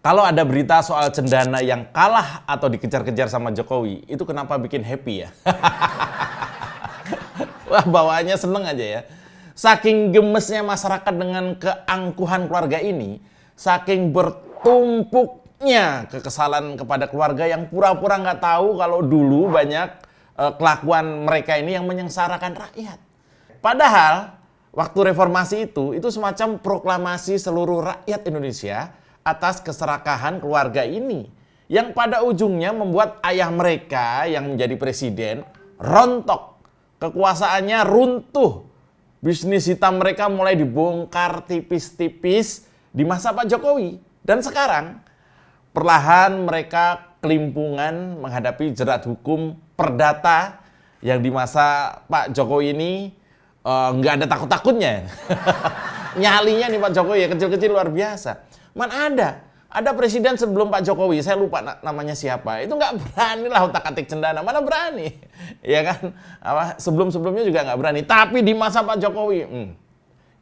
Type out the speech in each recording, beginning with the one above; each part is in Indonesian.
Kalau ada berita soal cendana yang kalah atau dikejar-kejar sama Jokowi, itu kenapa bikin happy ya? Wah, bawaannya seneng aja ya. Saking gemesnya masyarakat dengan keangkuhan keluarga ini, saking bertumpuknya kekesalan kepada keluarga yang pura-pura nggak tahu kalau dulu banyak kelakuan mereka ini yang menyengsarakan rakyat. Padahal, waktu reformasi itu semacam proklamasi seluruh rakyat Indonesia atas keserakahan keluarga ini, yang pada ujungnya membuat ayah mereka yang menjadi presiden rontok, kekuasaannya runtuh, bisnis hitam mereka mulai dibongkar tipis-tipis di masa Pak Jokowi. Dan sekarang perlahan mereka kelimpungan menghadapi jerat hukum perdata yang di masa Pak Jokowi ini nggak ada takut-takutnya. Nyalinya nih Pak Jokowi ya kecil-kecil luar biasa. Mana ada presiden sebelum Pak Jokowi, saya lupa namanya siapa, itu nggak berani lah utak-atik cendana, mana berani, ya kan? Sebelum-sebelumnya juga nggak berani, tapi di masa Pak Jokowi,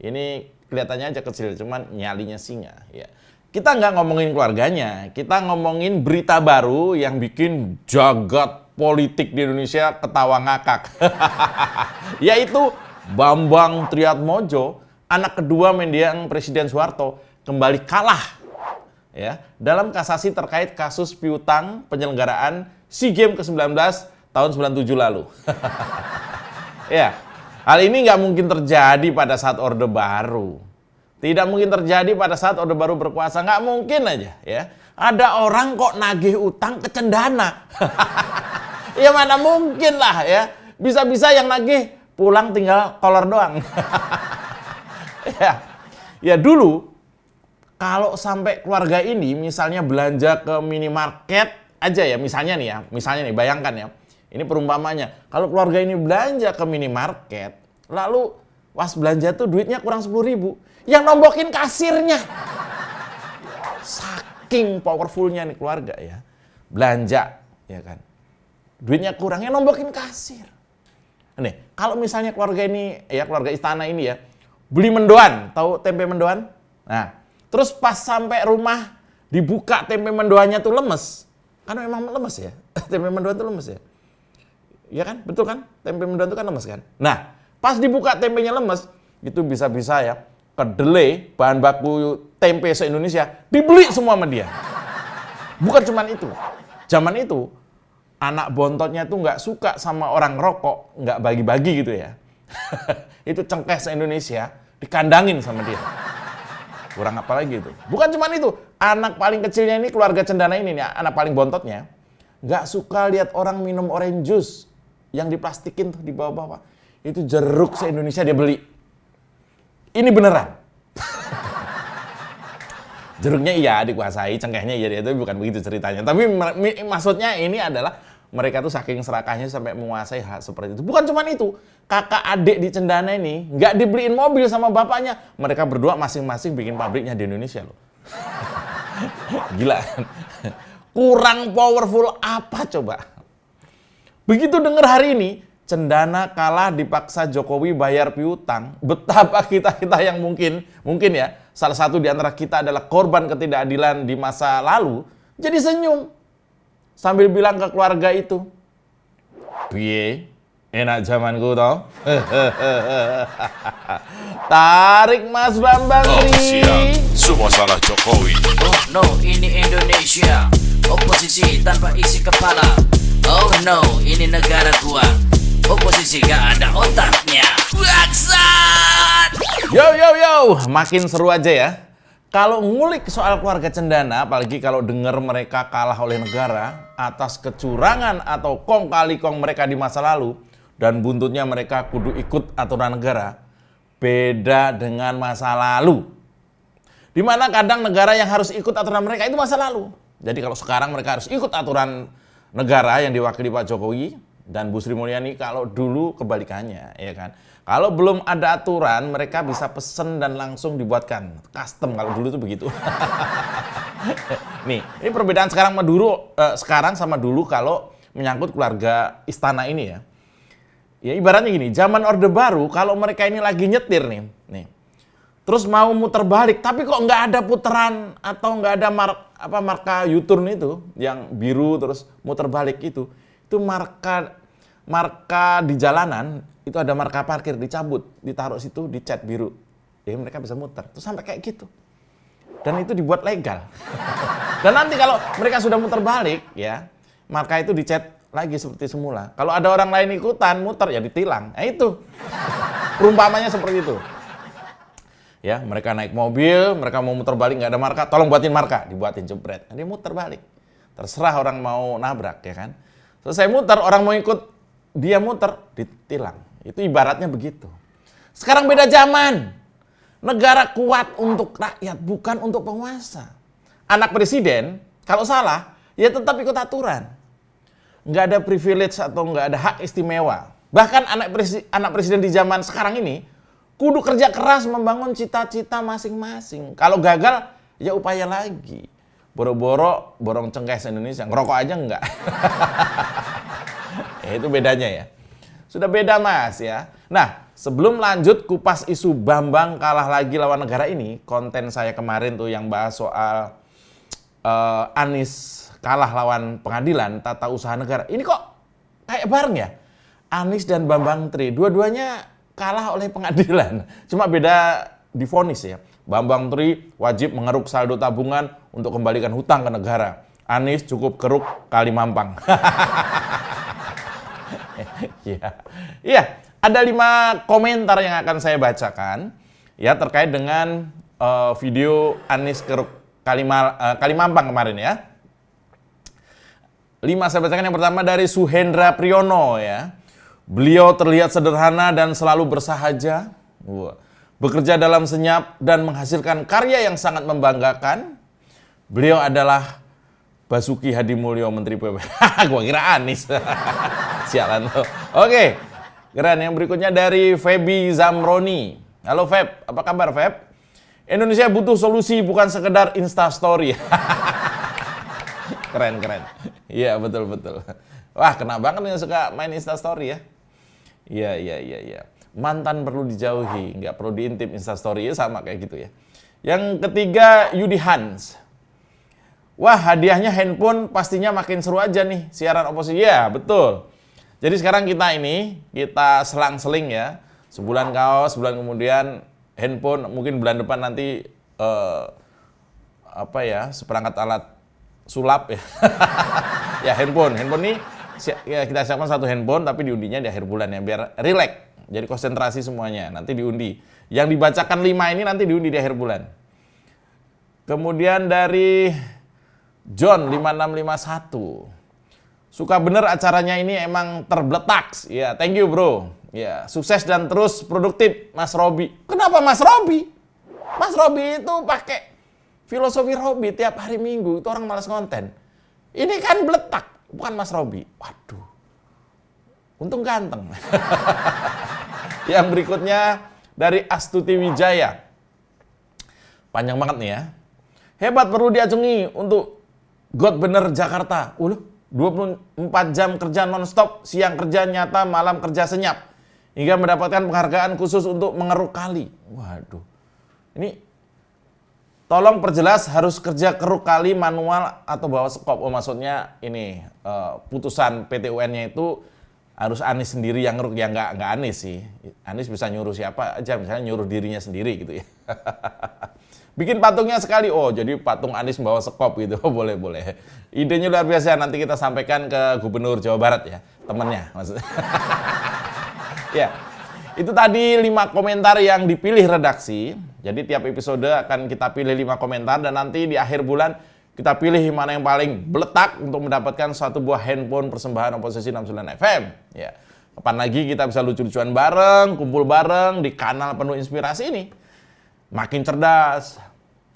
ini kelihatannya aja kecil, cuman nyalinya singa. Ya. Kita nggak ngomongin keluarganya, kita ngomongin berita baru yang bikin jagat politik di Indonesia ketawa ngakak, yaitu Bambang Triatmojo, anak kedua mendiang Presiden Soeharto, kembali kalah ya dalam kasasi terkait kasus piutang penyelenggaraan SEA Games ke-19 tahun 97 lalu. Ya, hal ini nggak mungkin terjadi pada saat Orde Baru. Tidak mungkin terjadi pada saat Orde Baru berkuasa, nggak mungkin aja ya. Ada orang kok nagih utang ke cendana. Ya mana mungkin lah ya. Bisa-bisa yang nagih pulang tinggal kolor doang. Ya dulu kalau sampai keluarga ini misalnya belanja ke minimarket aja ya, misalnya nih bayangkan ya, ini perumpamanya, kalau keluarga ini belanja ke minimarket, lalu pas belanja tuh duitnya kurang 10.000, yang nombokin kasirnya. Saking powerfulnya nih keluarga ya, belanja ya kan, duitnya kurang, yang nombokin kasir. Nih, kalau misalnya keluarga ini ya, keluarga istana ini ya, beli mendoan, tahu tempe mendoan? Nah, terus pas sampai rumah dibuka tempe mendoannya tuh lemes. Kan memang lemes ya. Tempe mendoan tuh lemes ya. Iya kan? Betul kan? Tempe mendoan itu kan lemes kan? Nah, pas dibuka tempenya lemes, itu bisa-bisa ya, kedelai, bahan baku tempe se-Indonesia, dibeli semua sama dia. Bukan cuman itu. Zaman itu, anak bontotnya tuh nggak suka sama orang rokok, nggak bagi-bagi gitu ya. Itu cengkeh se-Indonesia, dikandangin sama dia. Kurang apa lagi itu. Bukan cuma itu, anak paling kecilnya ini, keluarga cendana ini nih, anak paling bontotnya, nggak suka lihat orang minum orange juice yang diplastikin tuh di bawah-bawah. Itu jeruk se-Indonesia dia beli. Ini beneran. Jeruknya iya dikuasai, cengkehnya iya, itu bukan begitu ceritanya. Tapi maksudnya ini adalah mereka tuh saking serakahnya sampai menguasai hal seperti itu. Bukan cuma itu, kakak adik di cendana ini nggak dibeliin mobil sama bapaknya. Mereka berdua masing-masing bikin pabriknya di Indonesia loh. Gila kan? Kurang powerful apa coba? Begitu dengar hari ini, cendana kalah dipaksa Jokowi bayar piutang. Betapa kita yang mungkin ya, salah satu di antara kita adalah korban ketidakadilan di masa lalu, jadi senyum. Sambil bilang ke keluarga itu, piye, enak zamanku toh. Tarik Mas Bambang Tri. Semua salah Jokowi. Oh no, ini Indonesia, oposisi tanpa isi kepala. Oh no, ini negara gua, oposisi gak ada otaknya. Bangsat! Yo, makin seru aja ya. Kalau ngulik soal keluarga cendana, apalagi kalau dengar mereka kalah oleh negara atas kecurangan atau kong kali kong mereka di masa lalu, dan buntutnya mereka kudu ikut aturan negara, beda dengan masa lalu. Dimana kadang negara yang harus ikut aturan mereka itu masa lalu. Jadi kalau sekarang mereka harus ikut aturan negara yang diwakili Pak Jokowi dan Bu Sri Mulyani, kalau dulu kebalikannya, ya kan. Kalau belum ada aturan, mereka bisa pesen dan langsung dibuatkan. Custom kalau dulu tuh begitu. Nih, ini perbedaan sekarang sama dulu kalau menyangkut keluarga istana ini ya. Ya ibaratnya gini, zaman Orde Baru kalau mereka ini lagi nyetir nih. Terus mau muter balik, tapi kok nggak ada putaran atau nggak ada marka U-turn itu yang biru terus muter balik itu marka di jalanan itu ada marka parkir dicabut, ditaruh situ, dicat biru. Ya mereka bisa muter. Terus sampai kayak gitu. Dan itu dibuat legal. Dan nanti kalau mereka sudah muter balik ya, marka itu dicat lagi seperti semula. Kalau ada orang lain ikutan muter ya ditilang. Nah itu. Perumpamannya seperti itu. Ya, mereka naik mobil, mereka mau muter balik nggak ada marka, tolong buatin marka, dibuatin jebret. Dia muter balik. Terserah orang mau nabrak ya kan. Selesai muter, orang mau ikut, dia muter, ditilang. Itu ibaratnya begitu. Sekarang beda zaman. Negara kuat untuk rakyat, bukan untuk penguasa. Anak presiden, kalau salah, ya tetap ikut aturan. Nggak ada privilege atau nggak ada hak istimewa. Bahkan anak presiden di zaman sekarang ini, kudu kerja keras membangun cita-cita masing-masing. Kalau gagal, ya upaya lagi. Boro-boro borong cengkeh Indonesia, ngerokok aja enggak. Itu bedanya ya. Sudah beda Mas ya. Nah, sebelum lanjut kupas isu Bambang kalah lagi lawan negara ini, konten saya kemarin tuh yang bahas soal Anies kalah lawan pengadilan tata usaha negara. Ini kok kayak bareng ya? Anies dan Bambang Tri, dua-duanya kalah oleh pengadilan. Cuma beda divonis ya. Bambang Tri wajib mengeruk saldo tabungan untuk kembalikan hutang ke negara. Anies cukup keruk kali mampang. Iya, ada 5 komentar yang akan saya bacakan ya terkait dengan video Anies keruk kali mampang kemarin ya. 5 saya bacakan. Yang pertama dari Suhendra Priyono ya. Beliau terlihat sederhana dan selalu bersahaja, bekerja dalam senyap dan menghasilkan karya yang sangat membanggakan. Beliau adalah Basuki Hadimulyo, Menteri PUPR. Gua kira Anies. Sialan tuh. Oke, keren. Yang berikutnya dari Feby Zamroni. Halo Feb, apa kabar Feb? Indonesia butuh solusi, bukan sekedar instastory. Keren. Iya, betul. Wah, kena banget yang suka main instastory ya. Iya. Mantan perlu dijauhi, nggak perlu diintip instastory, ya sama kayak gitu ya. Yang ketiga, Yudi Hans. Wah, hadiahnya handphone pastinya makin seru aja nih, siaran oposisi. Ya, betul. Jadi sekarang kita selang-seling ya. Sebulan kaos, sebulan kemudian handphone, mungkin bulan depan nanti seperangkat alat sulap ya. Ya, handphone nih ya, kita siapkan 1 handphone tapi diundinya di akhir bulan ya biar rileks. Jadi konsentrasi semuanya, nanti diundi. Yang dibacakan 5 ini nanti diundi di akhir bulan. Kemudian dari John 5651. Suka bener acaranya ini, emang terbletak. Ya, thank you bro. Ya, sukses dan terus produktif Mas Robi. Kenapa Mas Robi? Mas Robi itu pakai filosofi Robi tiap hari Minggu, itu orang malas konten. Ini kan beletak, bukan Mas Robi. Waduh. Untung ganteng. Yang berikutnya dari Astuti Wijaya. Panjang banget nih ya. Hebat, perlu diacungi untuk God bener Jakarta. 24 jam kerja non-stop, siang kerja nyata, malam kerja senyap. Hingga mendapatkan penghargaan khusus untuk mengeruk kali. Waduh. Ini tolong perjelas harus kerja keruk kali manual atau bawa skop. Oh, maksudnya ini putusan PT UN-nya itu harus Anies sendiri yang ngeruk, ya nggak Anies sih. Anies bisa nyuruh siapa aja, misalnya nyuruh dirinya sendiri gitu ya. Bikin patungnya sekali, oh jadi patung Anies membawa sekop gitu, oh, boleh. Idenya luar biasa, nanti kita sampaikan ke Gubernur Jawa Barat ya, temennya maksudnya. Ya, itu tadi 5 komentar yang dipilih redaksi. Jadi tiap episode akan kita pilih 5 komentar dan nanti di akhir bulan kita pilih mana yang paling beletak untuk mendapatkan suatu buah handphone persembahan Oposisi 69 FM. Ya, kapan lagi kita bisa lucu-lucuan bareng, kumpul bareng di kanal penuh inspirasi ini. Makin cerdas,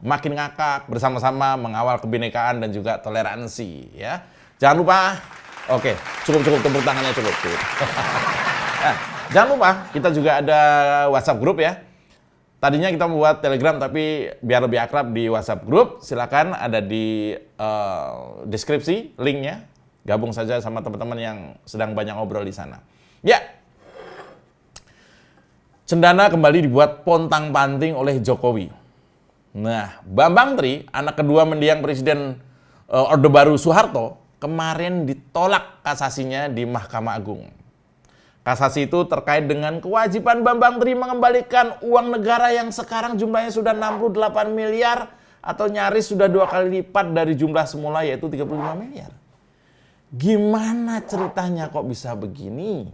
makin ngakak, bersama-sama mengawal kebinekaan dan juga toleransi. Ya, jangan lupa. Oke, cukup tepuk tangannya cukup. Nah, jangan lupa kita juga ada WhatsApp group ya. Tadinya kita membuat Telegram tapi biar lebih akrab di WhatsApp group. Silakan ada di deskripsi linknya. Gabung saja sama teman-teman yang sedang banyak ngobrol di sana. Ya. Cendana kembali dibuat pontang-panting oleh Jokowi. Nah, Bambang Tri, anak kedua mendiang Presiden Orde Baru Soeharto, kemarin ditolak kasasinya di Mahkamah Agung. Kasasi itu terkait dengan kewajiban Bambang Tri mengembalikan uang negara yang sekarang jumlahnya sudah 68 miliar atau nyaris sudah 2 kali lipat dari jumlah semula yaitu 35 miliar. Gimana ceritanya kok bisa begini?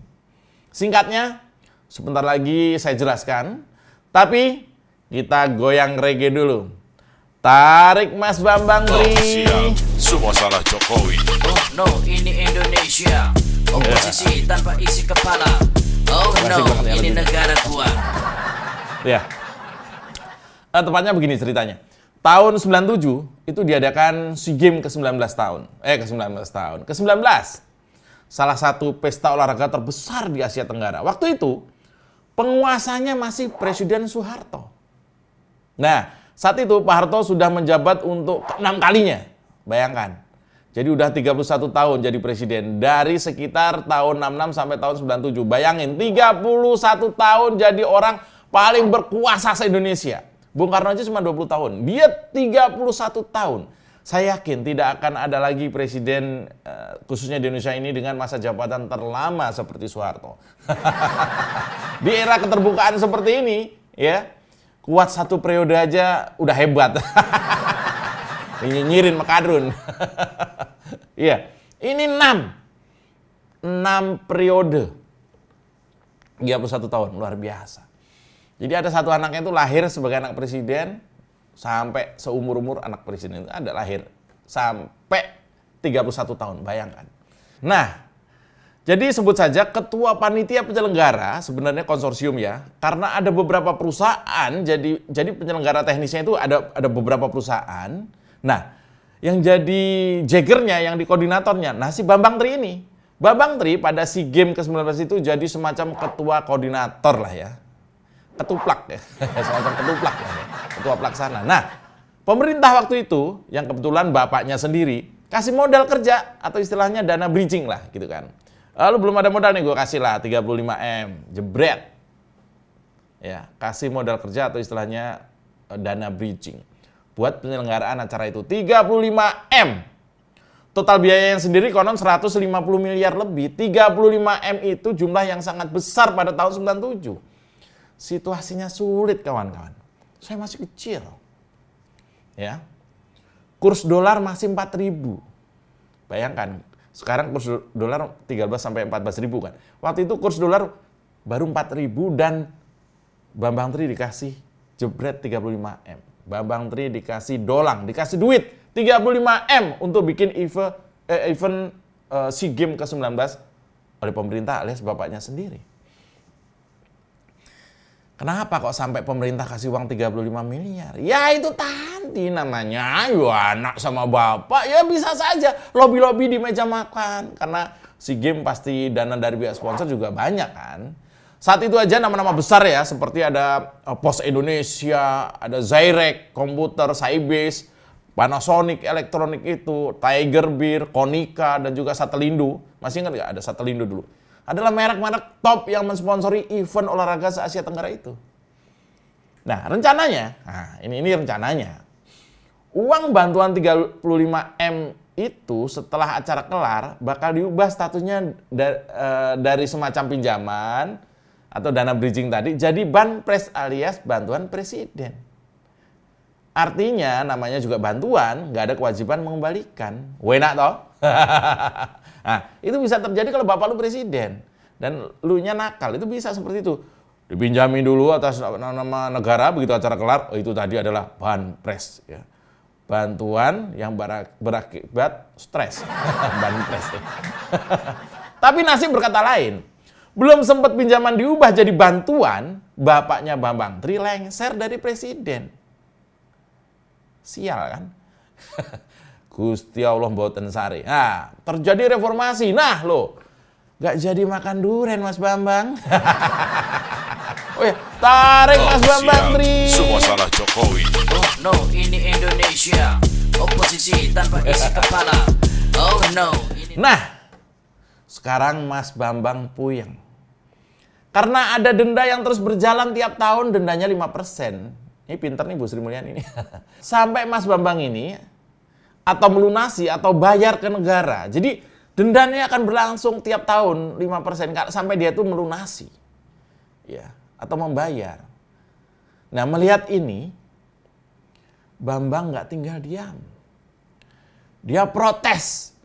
Singkatnya, sebentar lagi saya jelaskan. Tapi kita goyang reggae dulu. Tarik Mas Bambang Oh Tri. sial, semua salah Jokowi. Oh no, ini Indonesia. Oposisi tanpa isi kepala. Oh no, banget ya ini lagunya. negara gua. Ya. Tepatnya begini ceritanya. Tahun 97 itu diadakan SEA Games ke-19 tahun. Ke-19. Salah satu pesta olahraga terbesar di Asia Tenggara. Waktu itu penguasanya masih Presiden Soeharto. Nah, saat itu Pak Harto sudah menjabat untuk ke-6 kalinya. Bayangkan. Jadi udah 31 tahun jadi presiden. Dari sekitar tahun 66 sampai tahun 97. Bayangin, 31 tahun jadi orang paling berkuasa se-Indonesia. Bung Karno aja cuma 20 tahun. Dia 31 tahun. Saya yakin tidak akan ada lagi presiden khususnya di Indonesia ini dengan masa jabatan terlama seperti Soeharto. Di era keterbukaan seperti ini, ya, kuat 1 periode aja udah hebat. Nyinyirin Makadrun. Iya, ini 6 periode. 31 tahun, luar biasa. Jadi ada satu anaknya itu lahir sebagai anak presiden, sampai seumur-umur anak presiden itu ada lahir sampai 31 tahun, bayangkan. Nah, jadi sebut saja ketua panitia penyelenggara, sebenarnya konsorsium ya, karena ada beberapa perusahaan, jadi penyelenggara teknisnya itu ada beberapa perusahaan. Nah, yang jadi jaggernya, yang di koordinatornya, nah si Bambang Tri ini. Bambang Tri pada SEA Games ke-19 itu jadi semacam ketua koordinator lah ya. Ketuplak ya, semacam ketuplak ya, ketua pelaksana. Nah, pemerintah waktu itu, yang kebetulan bapaknya sendiri, kasih modal kerja atau istilahnya dana bridging lah gitu kan. Lalu belum ada modal nih, gue kasih lah 35M, jebret. Ya, kasih modal kerja atau istilahnya dana bridging. Buat penyelenggaraan acara itu 35M. Total biayanya sendiri konon 150 miliar lebih. 35M itu jumlah yang sangat besar pada tahun 97. Situasinya sulit kawan-kawan. Saya masih kecil. Ya. Kurs dolar masih 4.000. Bayangkan, sekarang kurs dolar 13 sampai 14.000 kan. Waktu itu kurs dolar baru 4.000 dan Bambang Tri dikasih jebret 35M. Bambang Tri dikasih dolang, dikasih duit 35M untuk bikin event SEA Games ke-19 oleh pemerintah alias bapaknya sendiri. Kenapa kok sampai pemerintah kasih uang 35 miliar? Ya itu tadi namanya, ya anak sama bapak, ya bisa saja lobby-lobby di meja makan. Karena SEA Games pasti dana dari pihak sponsor juga banyak kan. Saat itu aja nama-nama besar ya, seperti ada Pos Indonesia, ada Zyrek, Komputer, Sybase, Panasonic, Elektronik itu, Tiger Beer, Konica, dan juga Satelindo. Masih ingat nggak ada Satelindo dulu? Adalah merek-merek top yang mensponsori event olahraga se-Asia Tenggara itu. Nah, rencananya, ini rencananya. Uang bantuan 35M itu setelah acara kelar bakal diubah statusnya dari semacam pinjaman atau dana bridging tadi jadi banpres alias bantuan presiden. Artinya namanya juga bantuan, nggak ada kewajiban mengembalikan. Enak toh? Nah, itu bisa terjadi kalau bapak lu presiden dan lu nya nakal, itu bisa seperti itu. Dipinjami dulu atas nama negara, begitu acara kelar, itu tadi adalah banpres ya. Bantuan yang berakibat stres. Banpres. Ya. Tapi nasib berkata lain. Belum sempat pinjaman diubah jadi bantuan, bapaknya Bambang Tri lengser dari presiden. Sial kan? Gusti Allah mboten sari. Nah, terjadi reformasi. Nah, lo gak jadi makan duren Mas Bambang. Oh ya, tarik Mas Bambang Tri. Semua salah Jokowi. Oh no, ini Indonesia. Oposisi tanpa isi kepala. Oh no. Nah, sekarang Mas Bambang puyeng. Karena ada denda yang terus berjalan tiap tahun, dendanya 5%. Ini pinter nih Bu Sri Mulyani ini. Sampai Mas Bambang ini atau melunasi atau bayar ke negara. Jadi dendanya akan berlangsung tiap tahun 5% sampai dia tuh melunasi. Ya, atau membayar. Nah, melihat ini Bambang nggak tinggal diam. Dia protes.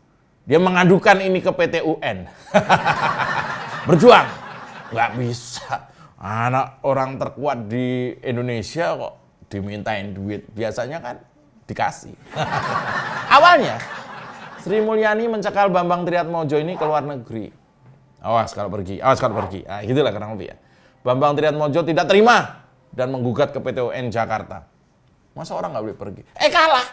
Dia mengadukan ini ke PT UN. Berjuang. Nggak bisa. Anak orang terkuat di Indonesia kok dimintain duit. Biasanya kan dikasih. Awalnya, Sri Mulyani mencekal Bambang Triatmojo ini ke luar negeri. Awas kalau pergi. Nah, gitulah kurang lebih ya. Bambang Triatmojo tidak terima dan menggugat ke PT UN Jakarta. Masa orang nggak boleh pergi? Kalah.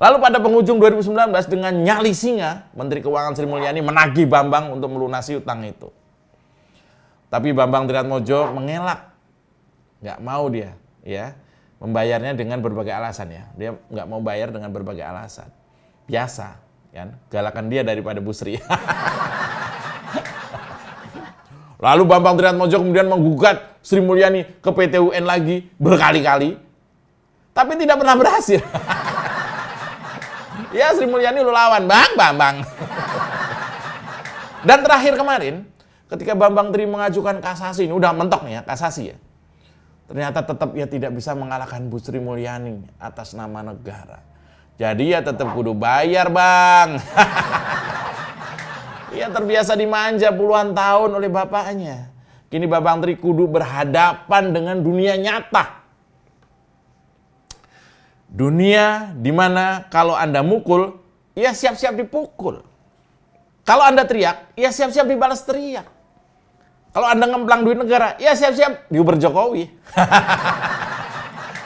Lalu pada penghujung 2019 dengan nyali singa, Menteri Keuangan Sri Mulyani menagih Bambang untuk melunasi utang itu. Tapi Bambang Triatmojo mengelak, nggak mau dia, ya, membayarnya dengan berbagai alasan ya. Dia nggak mau bayar dengan berbagai alasan. Biasa, kan? Galakan dia daripada Bu Sri. Lalu Bambang Triatmojo kemudian menggugat Sri Mulyani ke PT UN lagi berkali-kali, tapi tidak pernah berhasil. Ya Sri Mulyani lu lawan, Bambang. Dan terakhir kemarin, ketika Bambang Tri mengajukan kasasi, ini udah mentok nih ya, kasasi ya. Ternyata tetap ya tidak bisa mengalahkan Bu Sri Mulyani atas nama negara. Jadi ya tetap kudu bayar, Bang. Ia terbiasa dimanja puluhan tahun oleh bapaknya. Kini Bambang Tri kudu berhadapan dengan dunia nyata. Dunia di mana kalau Anda mukul, ya siap-siap dipukul. Kalau Anda teriak, ya siap-siap dibalas teriak. Kalau Anda ngemplang duit negara, ya siap-siap diuber Jokowi.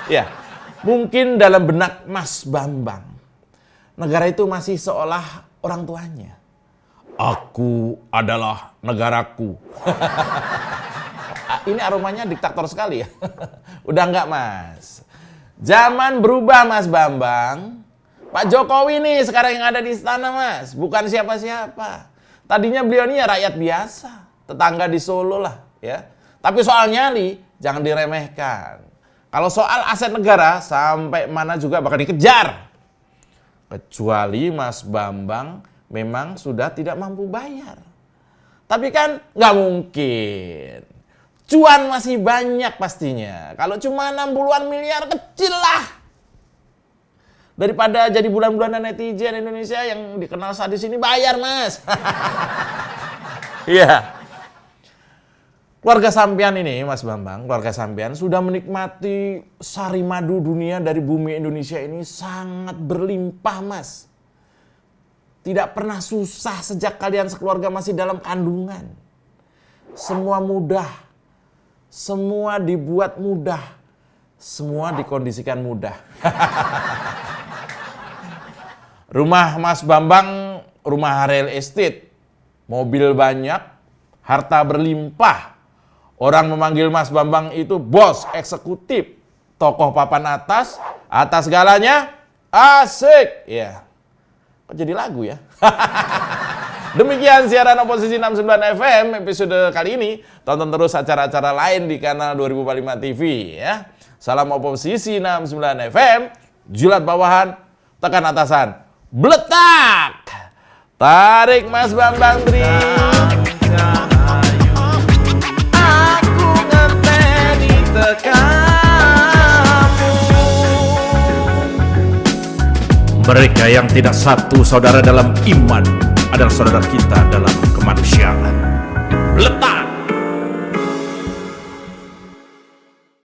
Ya, mungkin dalam benak Mas Bambang, negara itu masih seolah orang tuanya. Aku adalah negaraku. Ini aromanya diktator sekali ya. Udah enggak, Mas. Zaman berubah, Mas Bambang. Pak Jokowi nih sekarang yang ada di istana, Mas. Bukan siapa-siapa. Tadinya beliau ini ya rakyat biasa. Tetangga di Solo lah, ya. Tapi soal nyali, jangan diremehkan. Kalau soal aset negara, sampai mana juga bakal dikejar. Kecuali Mas Bambang memang sudah tidak mampu bayar. Tapi kan nggak mungkin. Cuan masih banyak pastinya. Kalau cuma 60-an miliar kecil lah. Daripada jadi bulan-bulanan netizen Indonesia yang dikenal sadis ini bayar, Mas. Iya. Keluarga sampean ini, Mas Bambang, keluarga sampean sudah menikmati sari madu dunia dari bumi Indonesia ini sangat berlimpah, Mas. Tidak pernah susah sejak kalian sekeluarga masih dalam kandungan. Semua mudah. Semua dibuat mudah. Semua dikondisikan mudah. Rumah Mas Bambang, rumah real estate. Mobil banyak, harta berlimpah. Orang memanggil Mas Bambang itu bos eksekutif. Tokoh papan atas, atas segalanya, asik. Ya. Kok jadi lagu ya? Demikian siaran Oposisi 69 FM episode kali ini. Tonton terus acara-acara lain di kanal 2045 TV ya. Salam Oposisi 69 FM. Jilat bawahan, tekan atasan. Bletak! Tarik Mas Bambang Tri. Aku ngeteni tekamu. Mereka yang tidak satu saudara dalam iman adalah saudara kita dalam kemanusiaan. Letak!